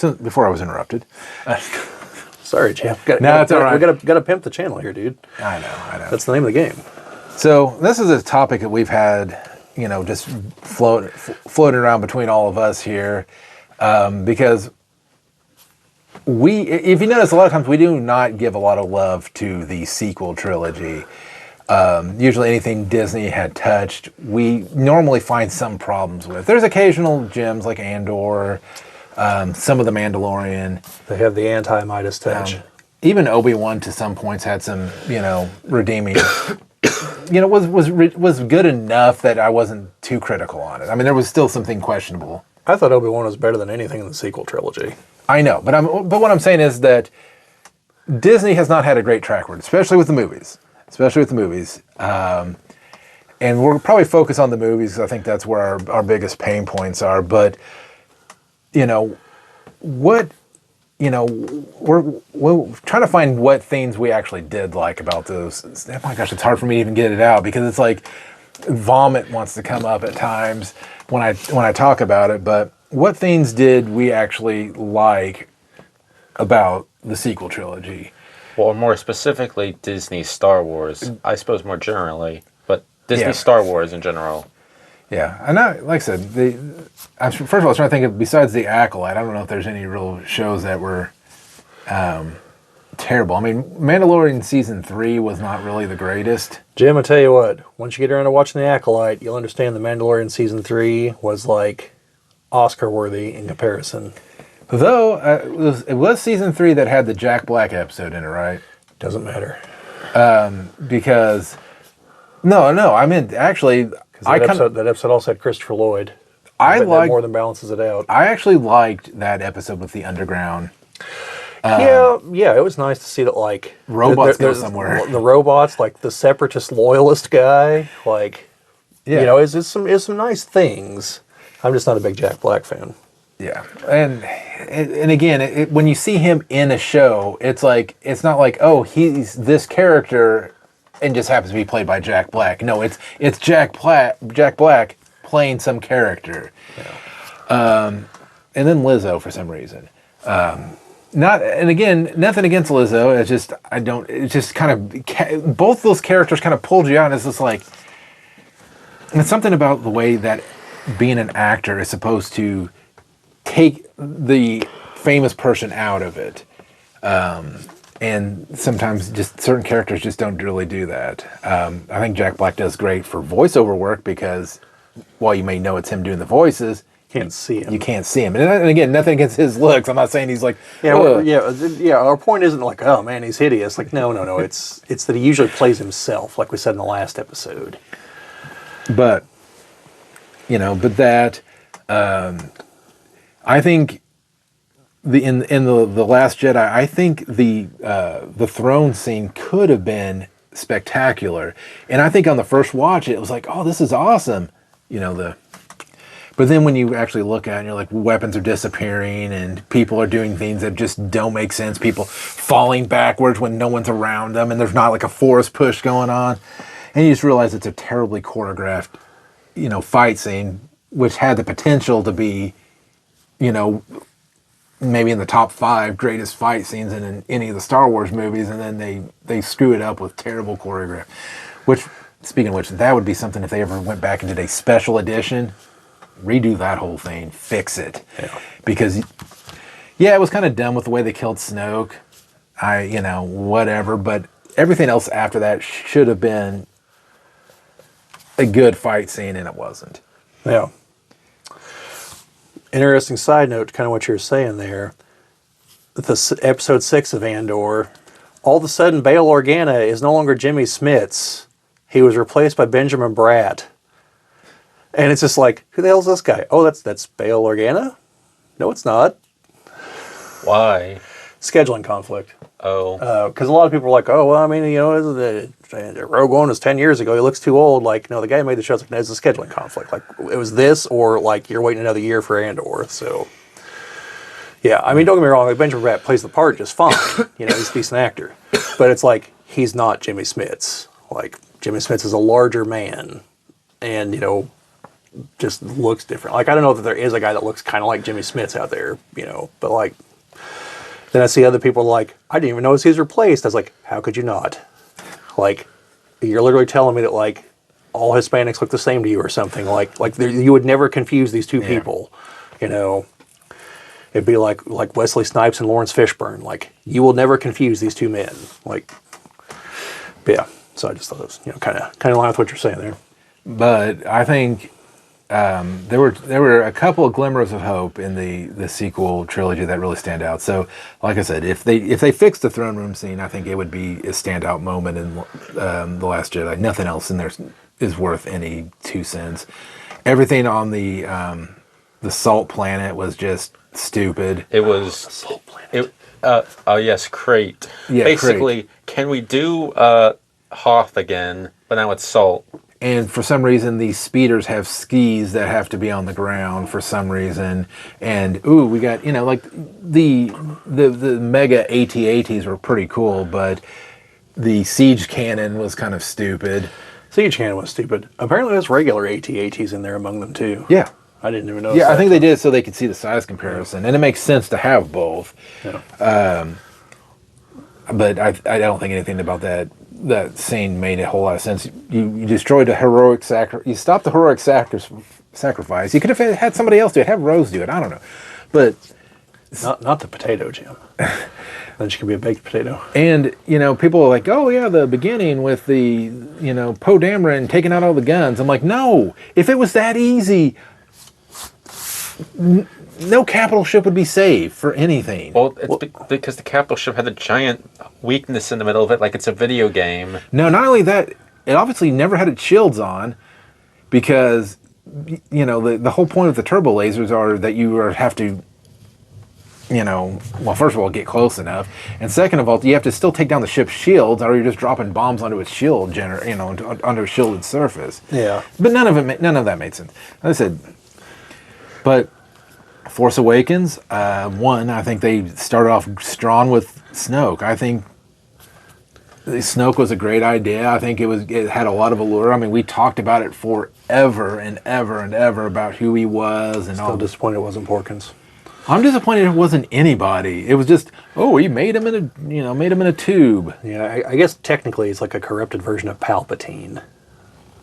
before I was interrupted. Sorry, Jim. No, it's all right. We gotta pimp the channel here, dude. I know. That's the name of the game. So this is a topic that we've had, just floating around between all of us here, because if you notice, a lot of times we do not give a lot of love to the sequel trilogy. Usually anything Disney had touched, we normally find some problems with. There's occasional gems like Andor, some of The Mandalorian. They have the anti-Midas touch. Even Obi-Wan to some points had some, redeeming. Was good enough that I wasn't too critical on it. I mean, there was still something questionable. I thought Obi-Wan was better than anything in the sequel trilogy. I know, but what I'm saying is that Disney has not had a great track record, especially with the movies. And we'll probably focus on the movies because I think that's where our biggest pain points are. But, we're trying to find what things we actually did like about those. Oh my gosh, it's hard for me to even get it out because it's like vomit wants to come up at times when I talk about it. But what things did we actually like about the sequel trilogy? Well, more specifically, Disney Star Wars. I suppose more generally, but Disney Star Wars in general. Yeah, and like I said, first of all, I was trying to think of, besides The Acolyte, I don't know if there's any real shows that were terrible. I mean, Mandalorian Season 3 was not really the greatest. Jim, I tell you what, once you get around to watching The Acolyte, you'll understand The Mandalorian Season 3 was like Oscar-worthy in comparison. Though, it was Season 3 that had the Jack Black episode in it, right? Doesn't matter. Because... No, I mean, actually... That episode also had Christopher Lloyd. That more than balances it out. I actually liked that episode with the underground. Yeah, it was nice to see that, like... Robots go somewhere. The robots, like the separatist loyalist guy, like... Yeah. It's some nice things. I'm just not a big Jack Black fan. Yeah, and again, when you see him in a show, it's not like, oh, he's this character and just happens to be played by Jack Black. No, it's Jack Black playing some character. Yeah. And then Lizzo for some reason. Nothing against Lizzo. It's just kind of both those characters kind of pulled you out. And it's just like, it's something about the way that being an actor is supposed to take the famous person out of it. And sometimes just certain characters just don't really do that. I think Jack Black does great for voiceover work because while you may know it's him doing the voices, you can't see him. And again, nothing against his looks. I'm not saying he's like... Yeah, our point isn't like, oh man, he's hideous. Like, no. It's that he usually plays himself, like we said in the last episode. But, I think in the Last Jedi, I think the throne scene could have been spectacular, and I think on the first watch it was like, oh, this is awesome, But then when you actually look at it, and you're like, weapons are disappearing, and people are doing things that just don't make sense. People falling backwards when no one's around them, and there's not like a force push going on, and you just realize it's a terribly choreographed, fight scene, which had the potential to be, maybe in the top 5 greatest fight scenes in any of the Star Wars movies, and then they screw it up with terrible choreography. Which, speaking of which, that would be something if they ever went back and did a special edition, redo that whole thing, fix it. Yeah. Because, it was kind of dumb with the way they killed Snoke. Whatever, but everything else after that should have been a good fight scene, and it wasn't. Yeah. Interesting side note to kind of what you were saying there. The episode 6 of Andor, all of a sudden Bail Organa is no longer Jimmy Smits. He was replaced by Benjamin Bratt. And it's just like, who the hell's this guy? Oh, that's Bail Organa? No, it's not. Why? Scheduling conflict. Oh. Because a lot of people are like, oh, well, I mean, Rogue One was 10 years ago. He looks too old. Like, no, the guy who made the show. It's like, no, it's a scheduling conflict. Like, it was this, or like you're waiting another year for Andor. So, yeah, I mean, don't get me wrong. Like, Benjamin Bratt plays the part just fine. He's a decent actor. But it's like, he's not Jimmy Smits. Like, Jimmy Smits is a larger man. And, just looks different. Like, I don't know that there is a guy that looks kind of like Jimmy Smits out there, but like, then I see other people like, I didn't even notice he's replaced. I was like, how could you not? Like, you're literally telling me that like all Hispanics look the same to you or something. Like you would never confuse these two people, It'd be like Wesley Snipes and Lawrence Fishburne. Like, you will never confuse these two men. Like, yeah. So I just thought it was, kind of in line with what you're saying there. But I think there were a couple of glimmers of hope in the sequel trilogy that really stand out. So, like I said, if they fixed the throne room scene, I think it would be a standout moment in The Last Jedi. Nothing else in there is worth any 2 cents. Everything on the Salt Planet was just stupid. It was Salt Planet. yes, Crate. Yeah, basically, can we do Hoth again, but now it's Salt? And for some reason, these speeders have skis that have to be on the ground for some reason. And we got like the mega AT-ATs were pretty cool, but the siege cannon was kind of stupid. Siege cannon was stupid. Apparently, there's regular AT-ATs in there among them too. Yeah. I didn't even know. Yeah, I think they did so they could see the size comparison, and it makes sense to have both. Yeah. But I don't think anything about that scene made a whole lot of sense. You destroyed a heroic you stopped the heroic sacrifice. You could have had somebody else do it. Have Rose do it. I don't know, but not the potato, Jim. Then she could be a baked potato. And people are like, oh yeah, the beginning with the Poe Dameron taking out all the guns. I'm like, no, if it was that easy, no capital ship would be saved for anything. Well, because the capital ship had a giant weakness in the middle of it, like it's a video game. No, not only that, it obviously never had its shields on, because the whole point of the turbo lasers are that you have to, well, first of all, get close enough, and second of all, you have to still take down the ship's shields, or you're just dropping bombs onto its shield, onto a shielded surface. Yeah. But none of that made sense. Like I said, but Force Awakens, I think they started off strong with Snoke. I think Snoke was a great idea. I think it had a lot of allure. I mean, we talked about it forever and ever and ever about who he was and all. Still disappointed it wasn't Porkins. I'm disappointed it wasn't anybody. It was just, he made him in a tube. Yeah, I guess technically it's like a corrupted version of Palpatine,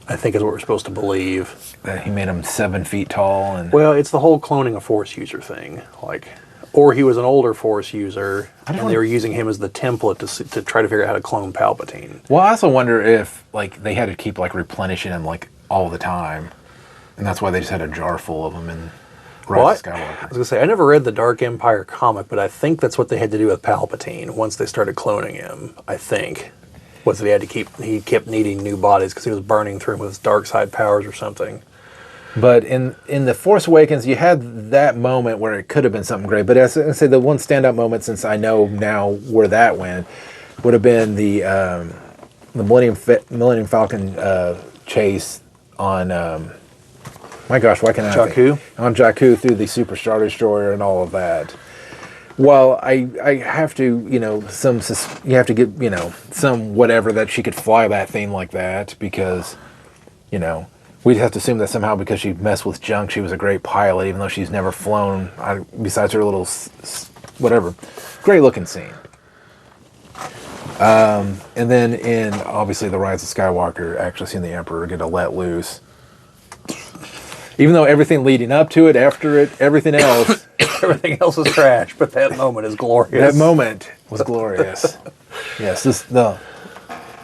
I think is what we're supposed to believe. That he made him 7 feet tall. And well, it's the whole cloning a Force user thing. Or he was an older Force user, and they were using him as the template to try to figure out how to clone Palpatine. Well, I also wonder if they had to keep replenishing him all the time, and that's why they just had a jar full of them in Rise of Skywalker. I was gonna say I never read the Dark Empire comic, but I think that's what they had to do with Palpatine once they started cloning him. I think was that he kept needing new bodies because he was burning through him with his dark side powers or something. But in the Force Awakens, you had that moment where it could have been something great. But as I say, the one standout moment, since I know now where that went, would have been the Millennium Falcon chase on. My gosh, why can't I Jakku? On Jakku through the Super Star Destroyer and all of that. Well, I have to, you have to get, some whatever that she could fly that thing like that because, we'd have to assume that somehow because she messed with junk, she was a great pilot, even though she's never flown, besides her little, whatever. Great looking scene. And then in, obviously, The Rise of Skywalker, actually seeing the Emperor get a let loose. Even though everything leading up to it, after it, everything else... Everything else is trash, but that moment is glorious. That moment was glorious. Yes,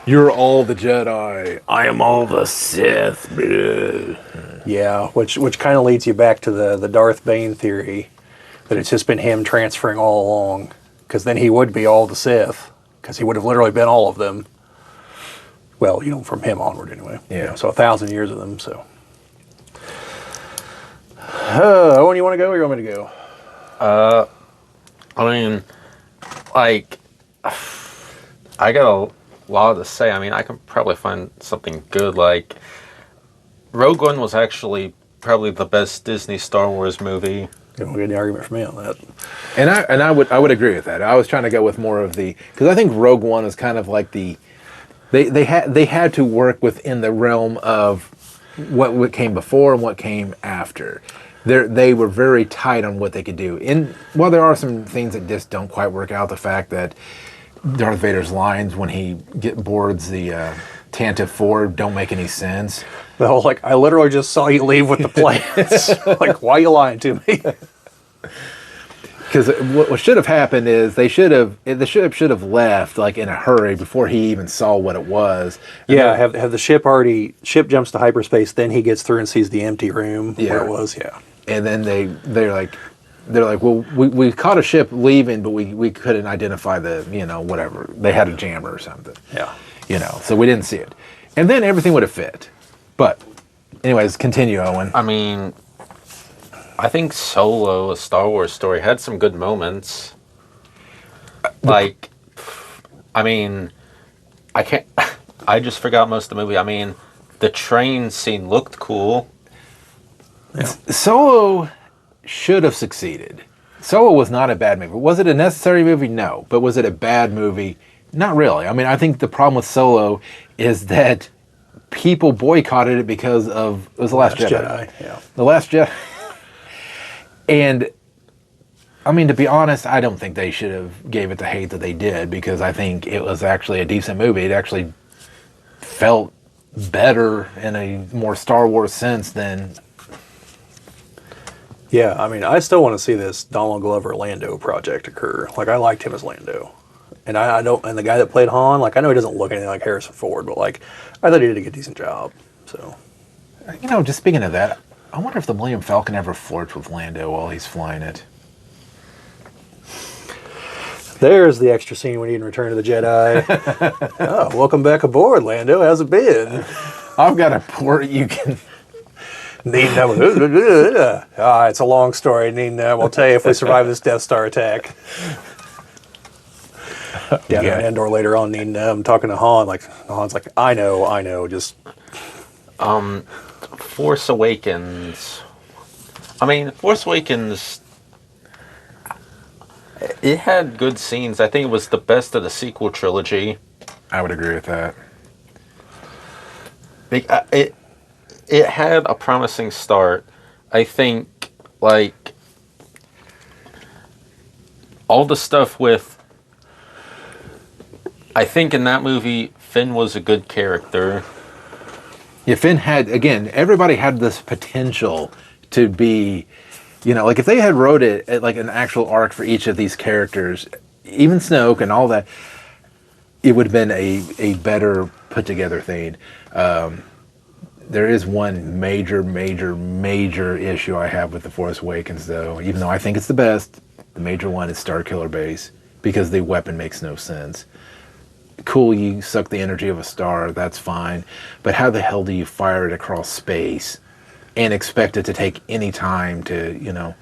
you're all the Jedi. I am all the Sith. Yeah, which kind of leads you back to the Darth Bane theory, that it's just been him transferring all along, because then he would be all the Sith, because he would have literally been all of them. Well, from him onward anyway. Yeah. So 1,000 years of them, so. Owen, you want to go or you want me to go? I mean, I got a lot to say. I mean, I can probably find something good. Rogue One was actually probably the best Disney Star Wars movie. You don't get any argument from me on that. And I would agree with that. I was trying to go with more of because I think Rogue One is kind of like they had to work within the realm of what came before and what came after. They were very tight on what they could do. While there are some things that just don't quite work out, the fact that Darth Vader's lines when he boards the Tantive 4 don't make any sense. The whole, like, I literally just saw you leave with the plans. Like, why are you lying to me? Because what should have happened is the ship should have left like in a hurry before he even saw what it was. And Yeah, have the ship jumps to hyperspace, then he gets through and sees the empty room where it was, yeah. And then they're like, well, we caught a ship leaving, but we couldn't identify the, whatever. They had a jammer or something. Yeah. So we didn't see it. And then everything would have fit. But anyways, continue, Owen. I mean, I think Solo, a Star Wars story, had some good moments. Like, I mean, I just forgot most of the movie. I mean, the train scene looked cool. Yeah. Solo should have succeeded. Solo was not a bad movie. Was it a necessary movie? No. But was it a bad movie? Not really. I mean, I think the problem with Solo is that people boycotted it because of it was The Last Jedi. Yeah. The Last Jedi. And I mean, to be honest, I don't think they should have gave it the hate that they did, because I think it was actually a decent movie. It actually felt better in a more Star Wars sense than... Yeah, I mean, I still want to see this Donald Glover Lando project occur. Like, I liked him as Lando. And I don't, and the guy that played Han, like, I know he doesn't look anything like Harrison Ford, but like, I thought he did a decent job. So, just speaking of that, I wonder if the Millennium Falcon ever flirts with Lando while he's flying it. there's the extra scene we need in Return of the Jedi. Oh, welcome back aboard, Lando. How's it been? I've got a port you can... It's a long story. We'll tell you if we survive this Death Star attack. Yeah, Yeah. Andor later on, I'm talking to Han. Like, Han's like, I know. Just Force Awakens. I mean, Force Awakens, it had good scenes. I think it was the best of the sequel trilogy. I would agree with that. It had a promising start. I think, like, all the stuff with... I think in that movie, Finn was a good character. Yeah, Finn had, again, everybody had this potential to be, like if they had wrote it like an actual arc for each of these characters, even Snoke and all that, it would have been a better put together thing. There is one major issue I have with The Force Awakens, though. Even though I think it's the best, the major one is Starkiller Base, because the weapon makes no sense. Cool, you suck the energy of a star, that's fine. But how the hell do you fire it across space and expect it to take any time to,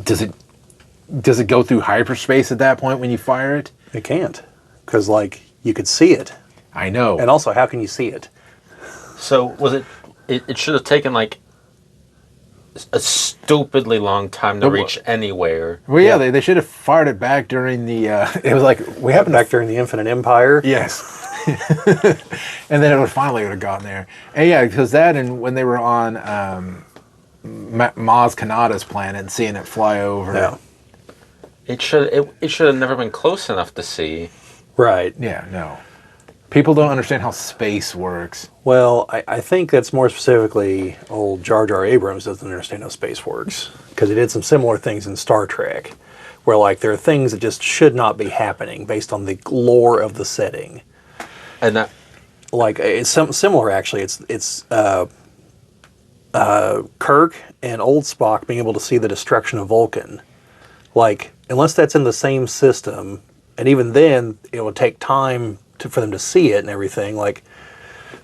does it go through hyperspace at that point when you fire it? it can't, because like you could see it, I know. and also how can you see it? So, was it should have taken, like, a stupidly long time to reach anywhere. Well, yeah, Yeah. they should have fired it back during the, it was like, we happened to... Back during the Infinite Empire. Yes. And then it would have gotten there. And yeah, because that and when they were on Maz Kanata's planet and seeing it fly over. Yeah. It should have never been close enough to see. Right. Yeah, no. People don't understand how space works. Well, I think that's more specifically old Jar Jar Abrams doesn't understand how space works, because he did some similar things in Star Trek, where like there are things that just should not be happening based on the lore of the setting. And that, Like it's something similar actually. It's Kirk and old Spock being able to see the destruction of Vulcan. Like unless that's in the same system, and even then it would take time for them to see it and everything. Like,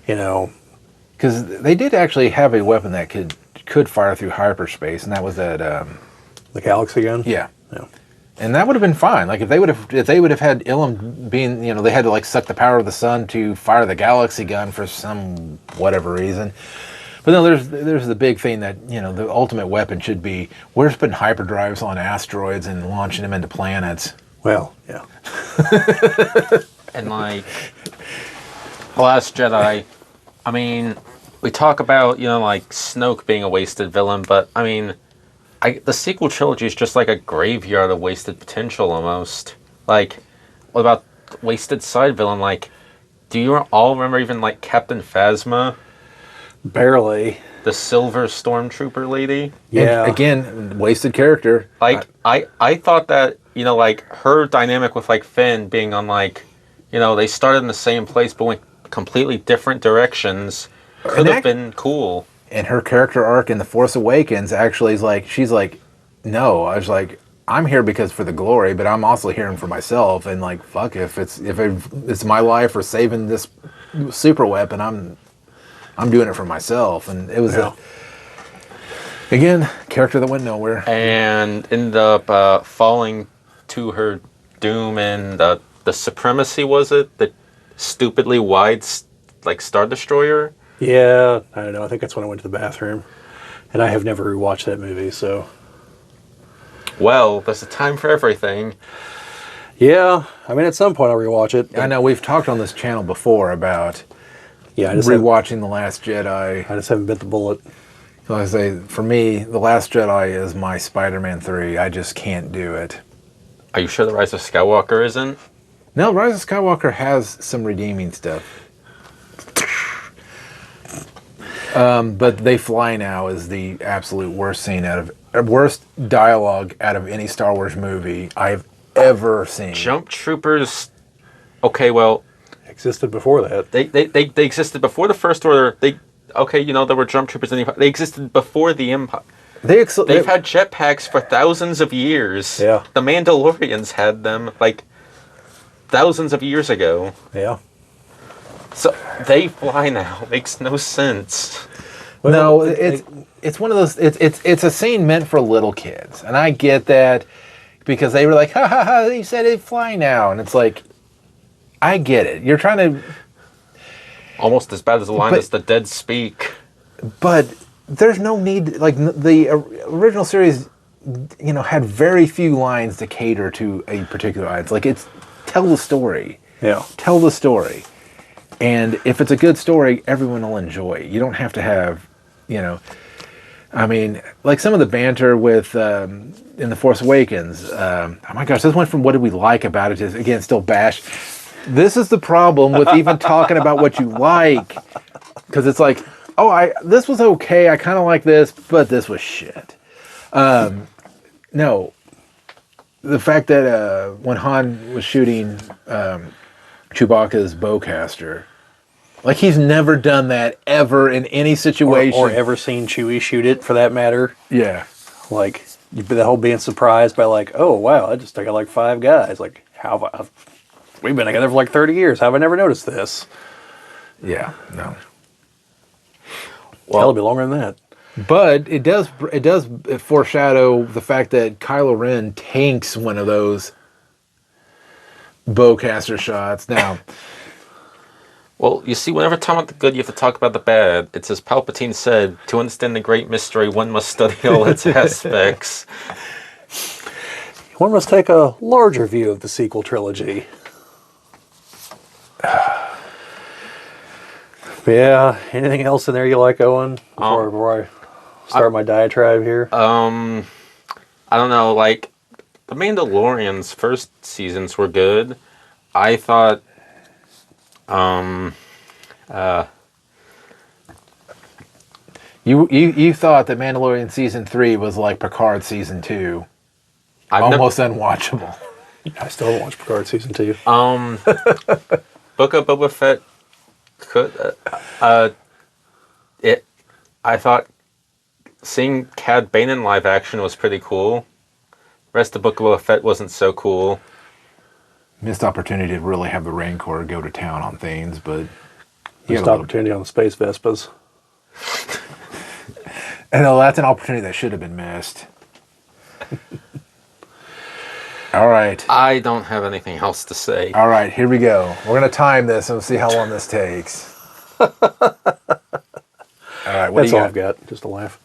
Because they did actually have a weapon that could fire through hyperspace, and that was that... the Galaxy gun. yeah. Yeah. And that would have been fine. Like if they would have had Ilum being, they had to like suck the power of the sun to fire the galaxy gun for some whatever reason. But no, there's the big thing that, the ultimate weapon should be, we're just putting hyperdrives on asteroids and launching them into planets. Well, yeah. and like, The Last Jedi, I mean, we talk about, like Snoke being a wasted villain, but I mean, the sequel trilogy is just like a graveyard of wasted potential almost. Like, what about wasted side villain? Like, do you all remember even like Captain Phasma, Barely. the silver stormtrooper lady? Yeah. And again, wasted character. Like, I thought that, like her dynamic with like Finn being on like, they started in the same place but went completely different directions could have been cool. And her character arc in The Force Awakens actually is like, she's like, no, I was like, I'm here because for the glory, but I'm also here for myself. And like, fuck, if it's my life or saving this super weapon, I'm doing it for myself. And it was again, character that went nowhere. And ended up falling to her doom in the Supremacy, was it? The stupidly wide, like, Star Destroyer? Yeah, I don't know. I think that's when I went to the bathroom. And I have never rewatched that movie, so. Well, There's a time for everything. Yeah, I mean, at some point I'll rewatch it. I know we've talked on this channel before about Yeah, I rewatching The Last Jedi. just haven't bit the bullet. So I say, for me, The Last Jedi is my Spider-Man 3. I just can't do it. Are you sure The Rise of Skywalker isn't? No, Rise of Skywalker has some redeeming stuff. But They Fly Now is the absolute worst worst dialogue out of any Star Wars movie I've ever seen. Jump Troopers. Okay, well, Existed before that. they existed before the First Order. There were Jump Troopers in the Empire. They existed before the Empire. They've had jetpacks for thousands of years. Yeah. The Mandalorians had them like thousands of years ago. Yeah. So They Fly Now makes no sense. No, it's one of those. It's a scene meant for little kids, and I get that because they were like, ha ha ha, you said it fly now, and it's like, I get it. You're trying to, Almost as bad as the line as the dead speak. but there's no need. Like the original series, had very few lines to cater to a particular audience. Like tell the story. Yeah. Tell the story, and if it's a good story, everyone will enjoy. You don't have to have, I mean, like some of the banter with in The Force Awakens. Oh my gosh, this went from what did we like about it to, again, still bash. This is the problem with even talking about what you like, because it's like, this was okay. I kind of like this, but this was shit. No, the fact that when Han was shooting Chewbacca's bowcaster, like he's never done that ever in any situation, Or ever seen Chewie shoot it, for that matter. Yeah. Like, the whole being surprised by, like, oh, wow, I just took out like 5 guys. Like, we've been together for like 30 years. How have I never noticed this? Yeah. No. Well, it'll be longer than that. But it does foreshadow the fact that Kylo Ren tanks one of those bowcaster shots. Now, Well, you see, whenever talking about the good, you have to talk about the bad. It's as Palpatine said, to understand the great mystery, one must study all its aspects. One must take a larger view of the sequel trilogy. Yeah, anything else in there you like, Owen? Before I start my diatribe here? I don't know, like, The Mandalorian's first seasons were good. I thought, you thought that Mandalorian season 3 was like Picard season 2, almost unwatchable. I still haven't watched Picard season 2. Book of Boba Fett could, I thought seeing Cad Bane in live action was pretty cool. Rest of Book of Boba Fett wasn't so cool. Missed opportunity to really have the Rancor go to town on things, but Missed opportunity on the Space Vespas. And that's an opportunity that should have been missed. All right. I don't have anything else to say. All right, here we go. We're going to time this and see how long this takes. All right, what That's do you all I've got. Just a laugh.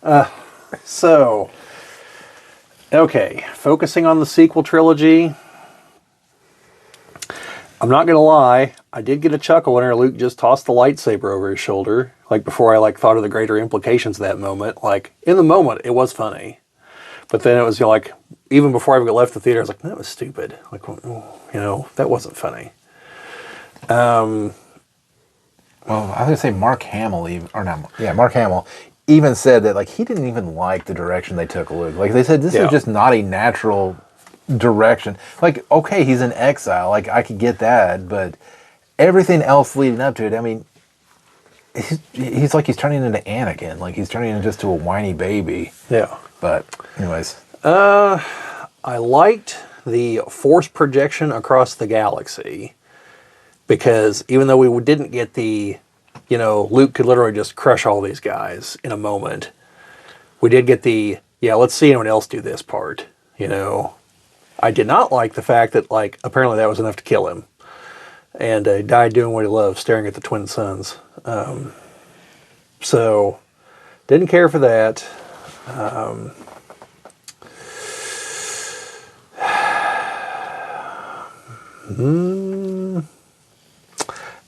Okay, focusing on the sequel trilogy. I'm not gonna lie, I did get a chuckle when Luke just tossed the lightsaber over his shoulder. Like before I thought of the greater implications of that moment. Like in the moment, it was funny, but then it was like even before I even left the theater, I was like, that was stupid. Like that wasn't funny. Well, I was gonna say Mark Hamill, Mark Hamill even said that he didn't even like the direction they took Luke. Like they said, this is just not a natural direction. Okay, he's in exile. I could get that, but everything else leading up to it, I mean, he's turning into Anakin. He's turning into just a whiny baby. Yeah. But anyways, I liked the force projection across the galaxy because even though we didn't get the, Luke could literally just crush all these guys in a moment, we did get the, let's see anyone else do this part, I did not like the fact that, apparently that was enough to kill him. And he died doing what he loved, staring at the twin suns. So, didn't care for that.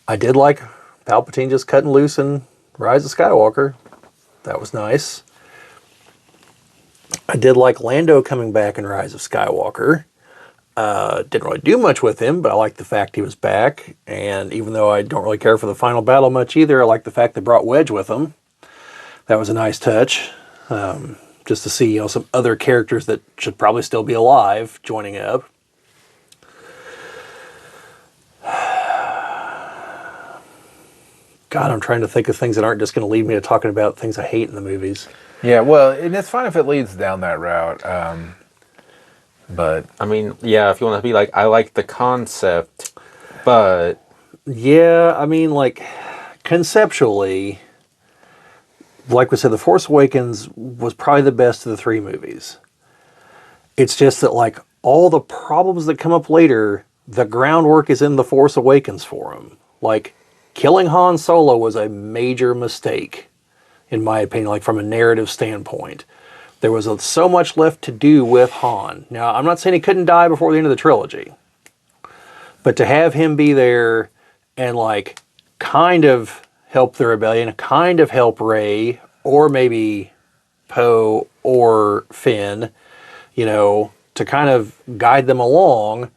I did like Palpatine just cutting loose in Rise of Skywalker. That was nice. I did like Lando coming back in Rise of Skywalker. Didn't really do much with him, but I liked the fact he was back. And even though I don't really care for the final battle much either, I like the fact they brought Wedge with them. That was a nice touch. Just to see, some other characters that should probably still be alive joining up. God, I'm trying to think of things that aren't just going to lead me to talking about things I hate in the movies. yeah, well, and it's fine if it leads down that route. But I mean, yeah, if you want to be I like the concept, but yeah, I mean, conceptually, like we said, The Force Awakens was probably the best of the three movies. It's just that, all the problems that come up later, the groundwork is in The Force Awakens for them. Killing Han Solo was a major mistake, in my opinion, from a narrative standpoint. There was so much left to do with Han. Now, I'm not saying he couldn't die before the end of the trilogy, but to have him be there and, kind of help the rebellion, kind of help Rey, or maybe Poe or Finn, to kind of guide them along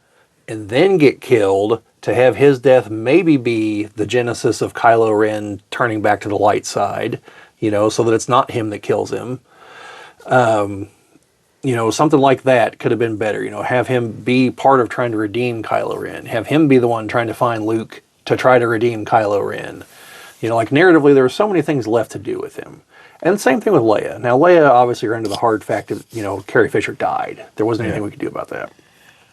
and then get killed, to have his death maybe be the genesis of Kylo Ren turning back to the light side, so that it's not him that kills him. Something like that could have been better. Have him be part of trying to redeem Kylo Ren. Have him be the one trying to find Luke to try to redeem Kylo Ren. Narratively, there were so many things left to do with him. And the same thing with Leia. Now, Leia obviously ran into the hard fact that, Carrie Fisher died. There wasn't anything we could do about that.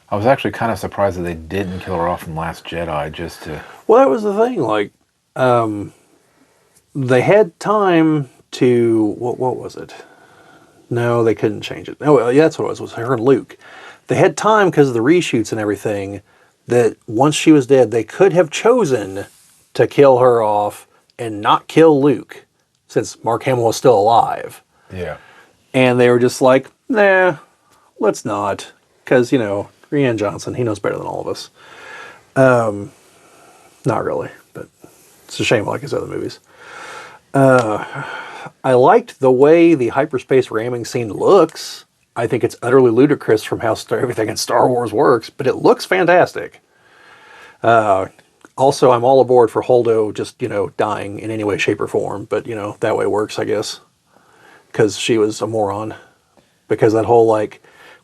I was actually kind of surprised that they didn't kill her off in Last Jedi just to... Well, that was the thing. They had time to... What was it? No, they couldn't change it. Oh, yeah, that's what it was her and Luke. They had time because of the reshoots and everything that once she was dead, they could have chosen to kill her off and not kill Luke, since Mark Hamill was still alive. Yeah. And they were just like, nah, let's not. Because, Rian Johnson, he knows better than all of us. Not really, but it's a shame like his other movies. I liked the way the hyperspace ramming scene looks. I think it's utterly ludicrous from how everything in Star Wars works, but it looks fantastic. Also, I'm all aboard for Holdo just, dying in any way, shape, or form, but, that way works, I guess. Because she was a moron. Because that whole,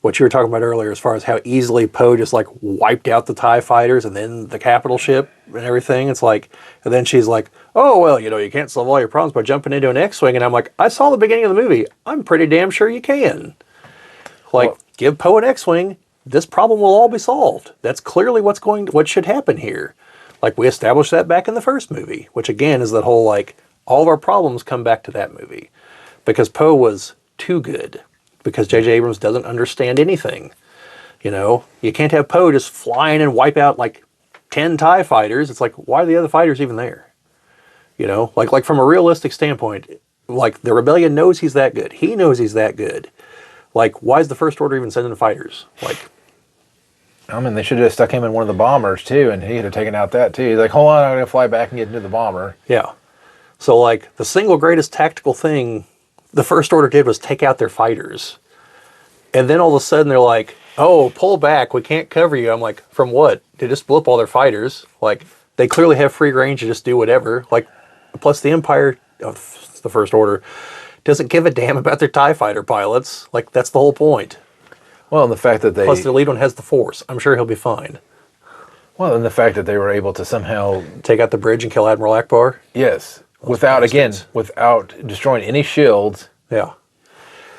what you were talking about earlier, as far as how easily Poe just, wiped out the TIE fighters and then the capital ship and everything. It's and then she's like, oh, well, you can't solve all your problems by jumping into an X-Wing. And I'm like, I saw the beginning of the movie. I'm pretty damn sure you can. Give Poe an X-Wing. This problem will all be solved. That's clearly what should happen here. We established that back in the first movie, which again is that whole, all of our problems come back to that movie. Because Poe was too good. Because J.J. Abrams doesn't understand anything. You can't have Poe just flying and wipe out 10 TIE fighters. It's why are the other fighters even there? From a realistic standpoint, the rebellion knows he's that good. He knows he's that good. Why is the First Order even sending fighters? I mean, they should have just stuck him in one of the bombers, too, and he could have taken out that, too. He's like, hold on, I'm going to fly back and get into the bomber. Yeah. So, like, the single greatest tactical thing the First Order did was take out their fighters. And then all of a sudden they're like, oh, pull back, we can't cover you. I'm like, from what? They just blew up all their fighters. Like, they clearly have free range to just do whatever. Like, plus the Empire, the First Order, doesn't give a damn about their TIE fighter pilots. Like, that's the whole point. Well, and the fact that they... Plus, their lead one has the Force. I'm sure he'll be fine. Well, and the fact that they were able to somehow... Take out the bridge and kill Admiral Akbar? Yes. Without destroying any shields. Yeah.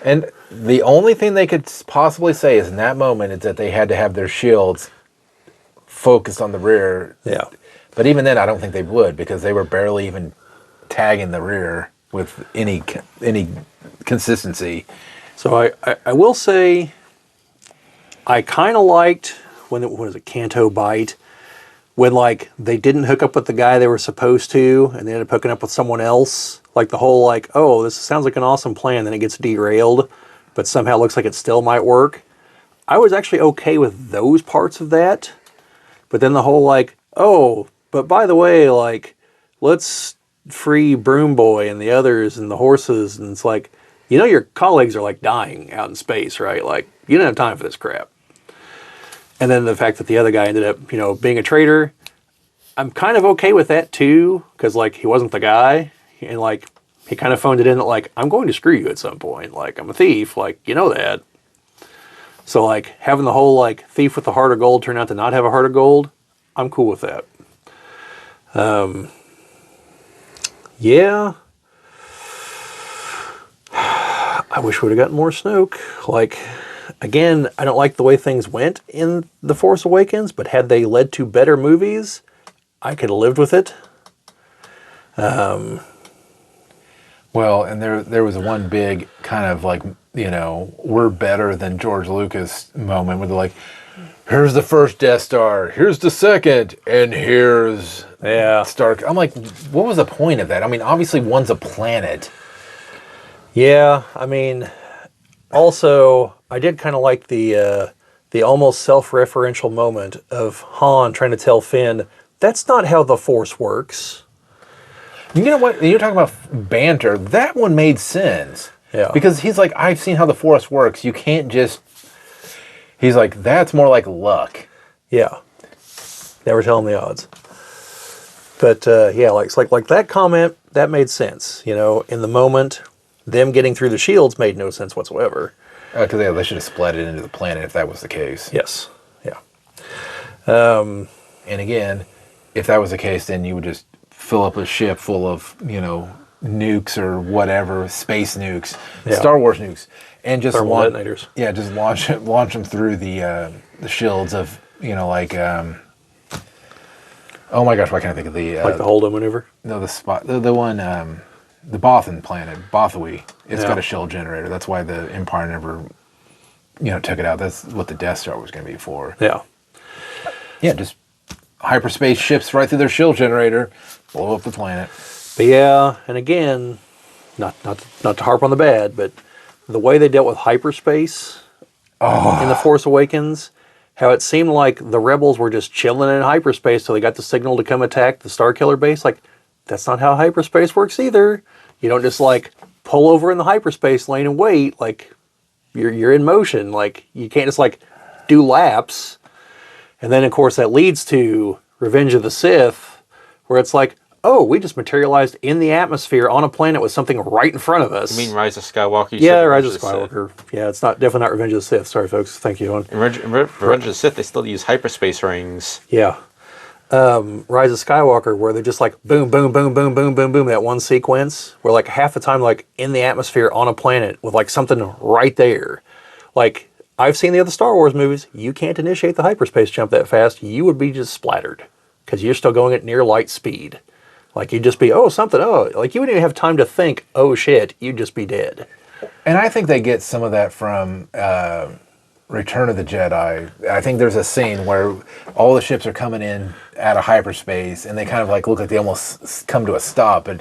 And the only thing they could possibly say is in that moment is that they had to have their shields focused on the rear. Yeah. But even then, I don't think they would, because they were barely even tagging the rear with any consistency. So I will say... I kind of liked when it was a Canto Bite, when like they didn't hook up with the guy they were supposed to, and they ended up hooking up with someone else. Like the whole like, oh, this sounds like an awesome plan, then it gets derailed, but somehow looks like it still might work. I was actually okay with those parts of that, but then the whole like, oh, but by the way, like, let's free Broom Boy and the others and the horses, and it's like, you know, your colleagues are like dying out in space, right? Like, you don't have time for this crap. And then the fact that the other guy ended up, you know, being a traitor, I'm kind of okay with that too, because like he wasn't the guy, and like he kind of phoned it in that like, I'm going to screw you at some point. Like, I'm a thief, like, you know that. So like having the whole like thief with the heart of gold turn out to not have a heart of gold, I'm cool with that. Yeah. I wish we'd have gotten more Snoke. Like, again, I don't like the way things went in The Force Awakens, but had they led to better movies, I could have lived with it. Well, and there was one big kind of like, you know, we're better than George Lucas moment where they're like, here's the first Death Star, here's the second, and here's Stark. I'm like, what was the point of that? I mean, obviously one's a planet. Yeah, I mean, also, I did kind of like the almost self-referential moment of Han trying to tell Finn, that's not how the Force works. You know what? You're talking about banter. That one made sense. Yeah. Because he's like, I've seen how the Force works. You can't just... He's like, that's more like luck. Yeah. Never tell him the odds. But, yeah, like that comment, that made sense. You know, in the moment... Them getting through the shields made no sense whatsoever. Because they should have split it into the planet if that was the case. Yes. Yeah. And again, if that was the case, then you would just fill up a ship full of, you know, nukes or whatever, space nukes, Star Wars nukes, and just thermal detonators. Yeah, just launch them through the shields of, you know, like. Oh my gosh, why can't I think of the like the Holdo maneuver? No, the one. The Bothan planet, Bothui, it's got a shield generator. That's why the Empire never, you know, took it out. That's what the Death Star was going to be for. Yeah. Yeah, just hyperspace ships right through their shield generator, blow up the planet. But yeah, and again, not to harp on the bad, but the way they dealt with hyperspace in The Force Awakens, how it seemed like the rebels were just chilling in hyperspace till they got the signal to come attack the Starkiller base. Like, that's not how hyperspace works either. You don't just like pull over in the hyperspace lane and wait. Like you're in motion. Like you can't just like do laps. And then of course that leads to Revenge of the Sith, where it's like, oh, we just materialized in the atmosphere on a planet with something right in front of us. You mean Rise of Skywalker? Yeah, Rise of Skywalker. Yeah, it's definitely not Revenge of the Sith. Sorry, folks. Thank you, Owen. In Revenge of the Sith, they still use hyperspace rings. Yeah. Rise of Skywalker, where they're just like boom, boom, boom, boom, boom, boom, boom, that one sequence where like half the time like in the atmosphere on a planet with like something right there. Like I've seen the other Star Wars movies. You can't initiate the hyperspace jump that fast. You would be just splattered because you're still going at near light speed. Like you'd just be, like you wouldn't even have time to think, oh shit, you'd just be dead. And I think they get some of that from Return of the Jedi. I think there's a scene where all the ships are coming in out of hyperspace and they kind of like look like they almost come to a stop. But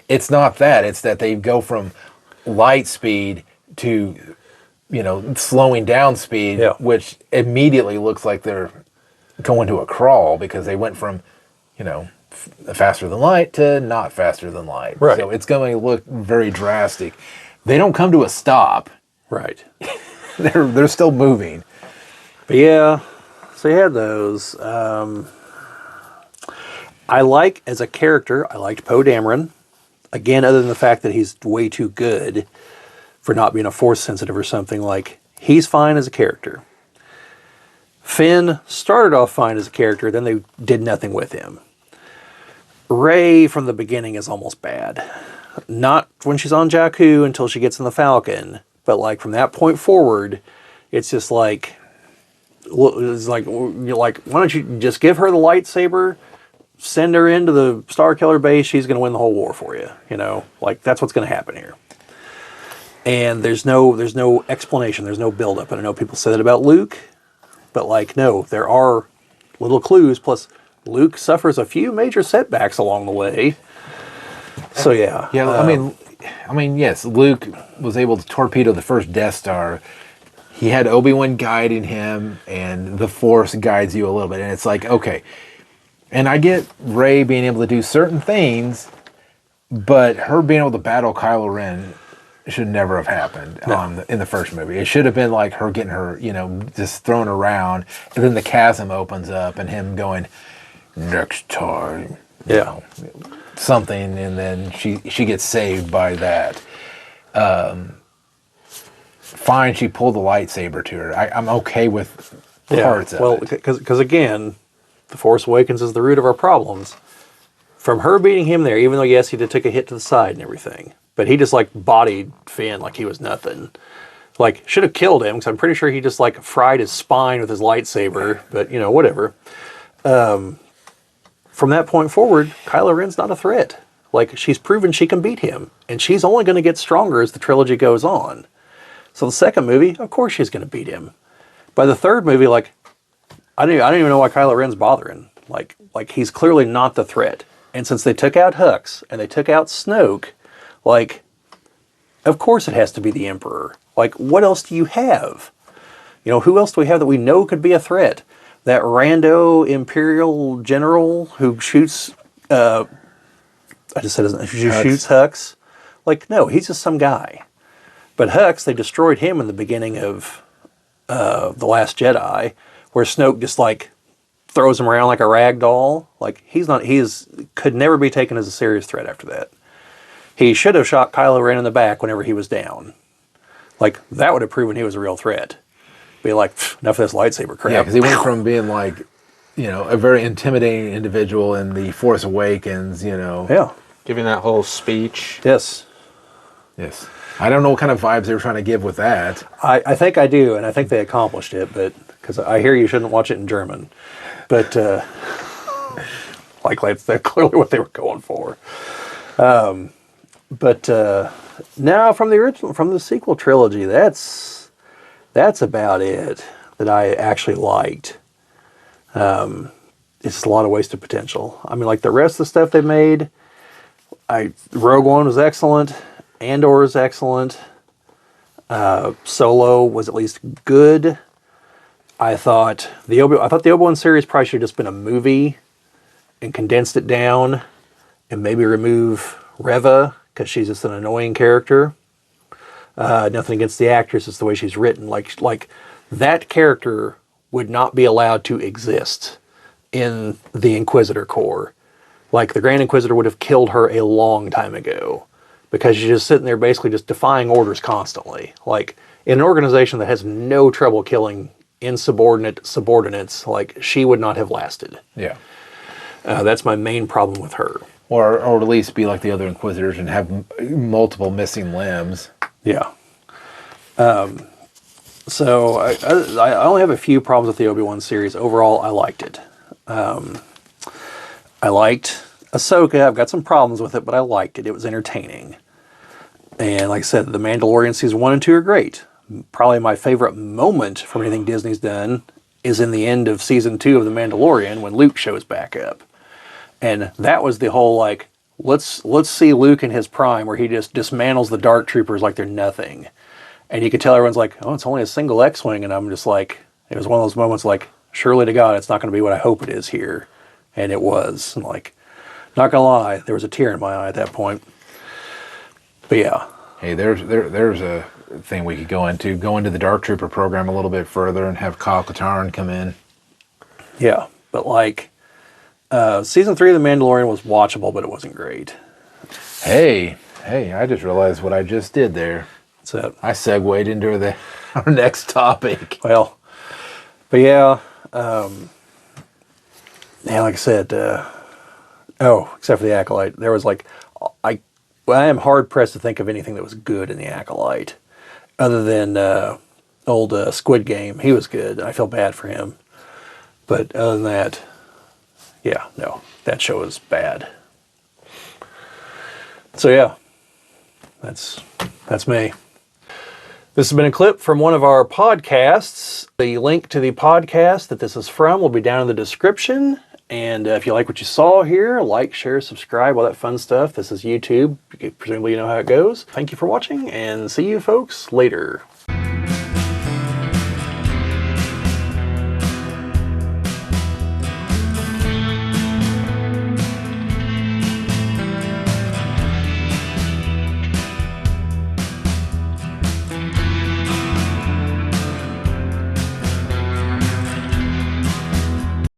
it's not that. It's that they go from light speed to slowing down speed, Yeah. which immediately looks like they're going to a crawl because they went from, faster than light to not faster than light. Right. So it's going to look very drastic. They don't come to a stop. Right. They're still moving. But yeah, so you had those. As a character, I liked Poe Dameron. Again, other than the fact that he's way too good for not being a force sensitive or something, like, he's fine as a character. Finn started off fine as a character, then they did nothing with him. Rey from the beginning is almost bad. Not when she's on Jakku until she gets in the Falcon, but like from that point forward, it's just like, you're like, why don't you just give her the lightsaber, send her into the Starkiller base, she's going to win the whole war for you. Like, that's what's going to happen here. And there's no explanation, there's no buildup. And I know people say that about Luke, but like, no, there are little clues. Plus, Luke suffers a few major setbacks along the way. So yeah. Yeah, I mean, yes, Luke was able to torpedo the first Death Star. He had Obi-Wan guiding him, and the Force guides you a little bit. And it's like, okay. And I get Rey being able to do certain things, but her being able to battle Kylo Ren should never have happened in the first movie. It should have been like her getting her, just thrown around, and then the chasm opens up, and him going, next time. Yeah. Something, and then she gets saved by that. Fine, she pulled the lightsaber to her. I'm okay with parts of it. Because again, The Force Awakens is the root of our problems. From her beating him there, even though, yes, he did take a hit to the side and everything, but he just, like, bodied Finn like he was nothing. Like, should have killed him, because I'm pretty sure he just, like, fried his spine with his lightsaber, but, whatever. From that point forward, Kylo Ren's not a threat. Like, she's proven she can beat him, and she's only going to get stronger as the trilogy goes on. So the second movie, of course she's going to beat him. By the third movie, like, I don't even know why Kylo Ren's bothering. Like he's clearly not the threat. And since they took out Hux and they took out Snoke, like, of course it has to be the Emperor. Like, what else do you have? Who else do we have that we know could be a threat? That rando Imperial general who shoots, I just said his name, who shoots Hux. Like, no, he's just some guy. But Hux, they destroyed him in the beginning of The Last Jedi, where Snoke just, like, throws him around like a rag doll. Like, could never be taken as a serious threat after that. He should have shot Kylo Ren in the back whenever he was down. Like, that would have proven he was a real threat. Be like, enough of this lightsaber crap. Yeah, because he went from being like, a very intimidating individual in The Force Awakens, Yeah. Giving that whole speech. Yes. Yes. I don't know what kind of vibes they were trying to give with that. I think I do, and I think they accomplished it, but because I hear you shouldn't watch it in German. But, like, that's clearly what they were going for. But now from the sequel trilogy, that's about it that I actually liked. It's a lot of wasted potential. I mean, like, the rest of the stuff they made, Rogue One was excellent. Andor is excellent. Solo was at least good. I thought the Obi-Wan series probably should have just been a movie and condensed it down and maybe remove Reva because she's just an annoying character. Nothing against the actress, it's the way she's written. Like that character would not be allowed to exist in the Inquisitor Corps. Like, the Grand Inquisitor would have killed her a long time ago because she's just sitting there basically just defying orders constantly. Like, in an organization that has no trouble killing insubordinate subordinates, like, she would not have lasted. Yeah. That's my main problem with her. Or at least be like the other Inquisitors and have multiple missing limbs. Yeah. So I only have a few problems with the Obi-Wan series. Overall, I liked it. I liked Ahsoka. I've got some problems with it, but I liked it. It was entertaining. And like I said, The Mandalorian Season 1 and 2 are great. Probably my favorite moment from anything Disney's done is in the end of Season 2 of The Mandalorian when Luke shows back up. And that was the whole, like, let's see Luke in his prime where he just dismantles the Dark Troopers like they're nothing. And you could tell everyone's like, oh, it's only a single X-Wing. And I'm just like, it was one of those moments like, surely to God, it's not going to be what I hope it is here. And it was. And like, not going to lie, there was a tear in my eye at that point. But yeah. Hey, there's a thing we could go into the Dark Trooper program a little bit further and have Kyle Katarn come in. Yeah. But like, season 3 of The Mandalorian was watchable, but it wasn't great. Hey, I just realized what I just did there. That's it. I segued into our next topic. Well, but yeah, yeah, like I said, except for the Acolyte, there was like, I am hard pressed to think of anything that was good in the Acolyte, other than old Squid Game. He was good. I feel bad for him, but other than that, yeah, no, that show was bad. So yeah, that's me. This has been a clip from one of our podcasts. The link to the podcast that this is from will be down in the description. And if you like what you saw here, like, share, subscribe, all that fun stuff. This is YouTube. Presumably you know how it goes. Thank you for watching, and see you folks later.